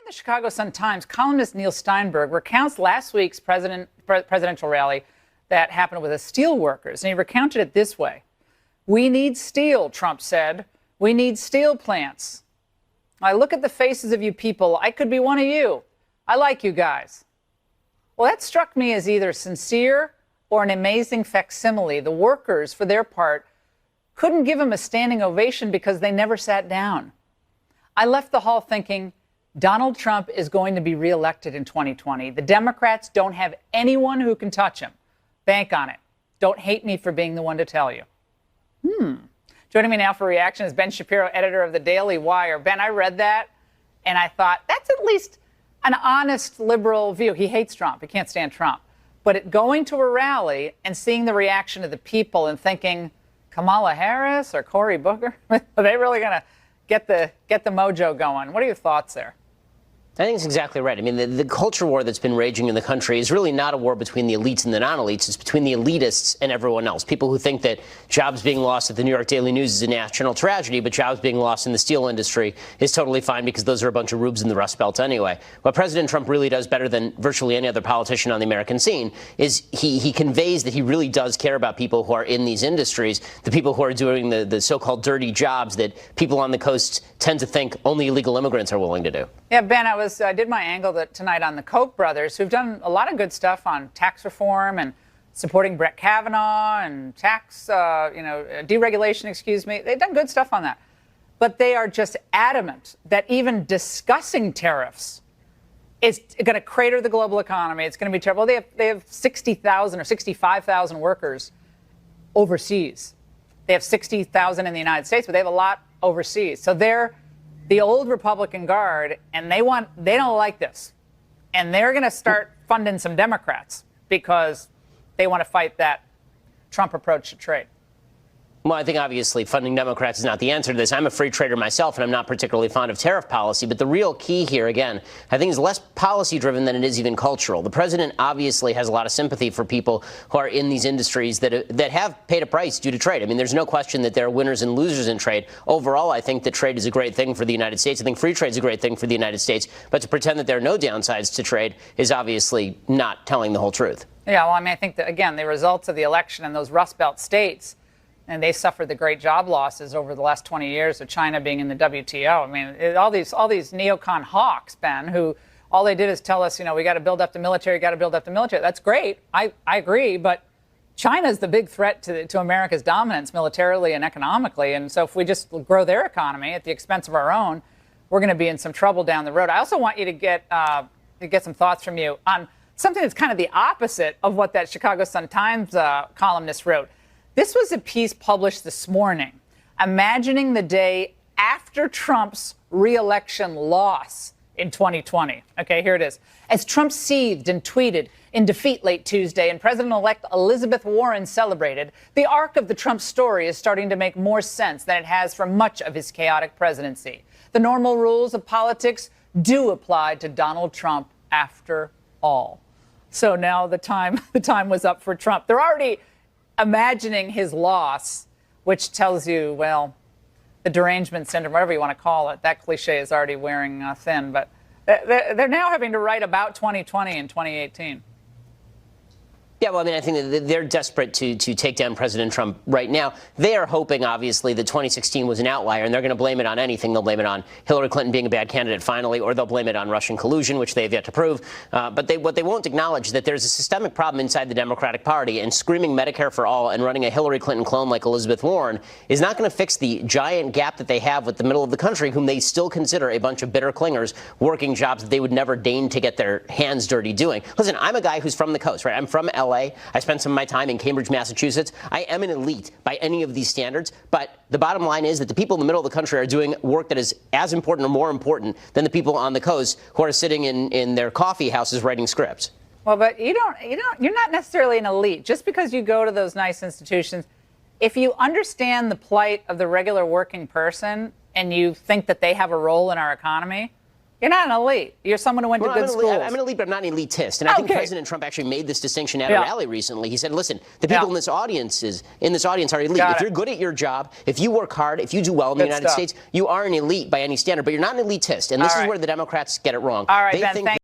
In the Chicago Sun-Times, columnist Neil Steinberg recounts last week's presidential rally that happened with the steel workers, and he recounted it this way. "We need steel," Trump said. "We need steel plants. I look at the faces of you people. I could be one of you. I like you guys." Well, that struck me as either sincere or an amazing facsimile. The workers, for their part, couldn't give him a standing ovation because they never sat down. I left the hall thinking, Donald Trump is going to be reelected in 2020. The Democrats don't have anyone who can touch him. Bank on it. Don't hate me for being the one to tell you. Joining me now for reaction is Ben Shapiro, editor of the Daily Wire. Ben, I read that and I thought that's at least an honest liberal view. He hates Trump. He can't stand Trump. But going to a rally and seeing the reaction of the people and thinking Kamala Harris or Cory Booker, are they really going to get the mojo going? What are your thoughts there? I think it's exactly right. I mean, the culture war that's been raging in the country is really not a war between the elites and the non-elites. It's between the elitists and everyone else. People who think that jobs being lost at the New York Daily News is a national tragedy, but jobs being lost in the steel industry is totally fine because those are a bunch of rubes in the Rust Belt anyway. What President Trump really does better than virtually any other politician on the American scene is he conveys that he really does care about people who are in these industries, the people who are doing the so-called dirty jobs that people on the coast tend to think only illegal immigrants are willing to do. Yeah, Ben, I did my angle tonight on the Koch brothers, who've done a lot of good stuff on tax reform and supporting Brett Kavanaugh and tax, deregulation, excuse me. They've done good stuff on that. But they are just adamant that even discussing tariffs is going to crater the global economy. It's going to be terrible. They have 60,000 or 65,000 workers overseas. They have 60,000 in the United States, but they have a lot overseas. So they're the old Republican guard, and they don't like this. And they're going to start funding some Democrats because they want to fight that Trump approach to trade. Well, I think obviously funding Democrats is not the answer to this. I'm a free trader myself, and I'm not particularly fond of tariff policy. But the real key here, again, I think is less policy driven than it is even cultural. The president obviously has a lot of sympathy for people who are in these industries that have paid a price due to trade. I mean, there's no question that there are winners and losers in trade. Overall, I think that trade is a great thing for the United States. I think free trade is a great thing for the United States. But to pretend that there are no downsides to trade is obviously not telling the whole truth. Yeah, well, I mean, I think that, again, the results of the election in those Rust Belt states, and they suffered the great job losses over the last 20 years of China being in the WTO. I mean, all these neocon hawks, Ben, who all they did is tell us, we got to build up the military, got to build up the military. That's great. I agree. But China's the big threat to America's dominance militarily and economically. And so if we just grow their economy at the expense of our own, we're going to be in some trouble down the road. I also want you to get some thoughts from you on something that's kind of the opposite of what that Chicago Sun-Times columnist wrote. This was a piece published this morning, imagining the day after Trump's re-election loss in 2020. Okay, here it is. As Trump seethed and tweeted in defeat late Tuesday and President-elect Elizabeth Warren celebrated, the arc of the Trump story is starting to make more sense than it has for much of his chaotic presidency. The normal rules of politics do apply to Donald Trump after all. So now the time was up for Trump. They're already imagining his loss, which tells you, well, the derangement syndrome, whatever you want to call it, that cliche is already wearing thin. But they're now having to write about 2020 and 2018. Yeah, well, I mean, I think that they're desperate to take down President Trump right now. They are hoping, obviously, that 2016 was an outlier, and they're going to blame it on anything. They'll blame it on Hillary Clinton being a bad candidate finally, or they'll blame it on Russian collusion, which they have yet to prove. But what they won't acknowledge is that there's a systemic problem inside the Democratic Party, and screaming Medicare for all and running a Hillary Clinton clone like Elizabeth Warren is not going to fix the giant gap that they have with the middle of the country, whom they still consider a bunch of bitter clingers working jobs that they would never deign to get their hands dirty doing. Listen, I'm a guy who's from the coast, right? I'm from L.A. I spent some of my time in Cambridge, Massachusetts. I am an elite by any of these standards, but the bottom line is that the people in the middle of the country are doing work that is as important or more important than the people on the coast who are sitting in their coffee houses writing scripts. Well, but you're not necessarily an elite. Just because you go to those nice institutions, if you understand the plight of the regular working person and you think that they have a role in our economy, You're not an elite. You're someone who went to good schools. I'm an elite, but I'm not an elitist. And I think President Trump actually made this distinction at a rally recently. He said, listen, the people in this audience are elite. If you're good at your job, if you work hard, if you do well in the United States, you are an elite by any standard. But you're not an elitist. And this is where the Democrats get it wrong. All right, Ben,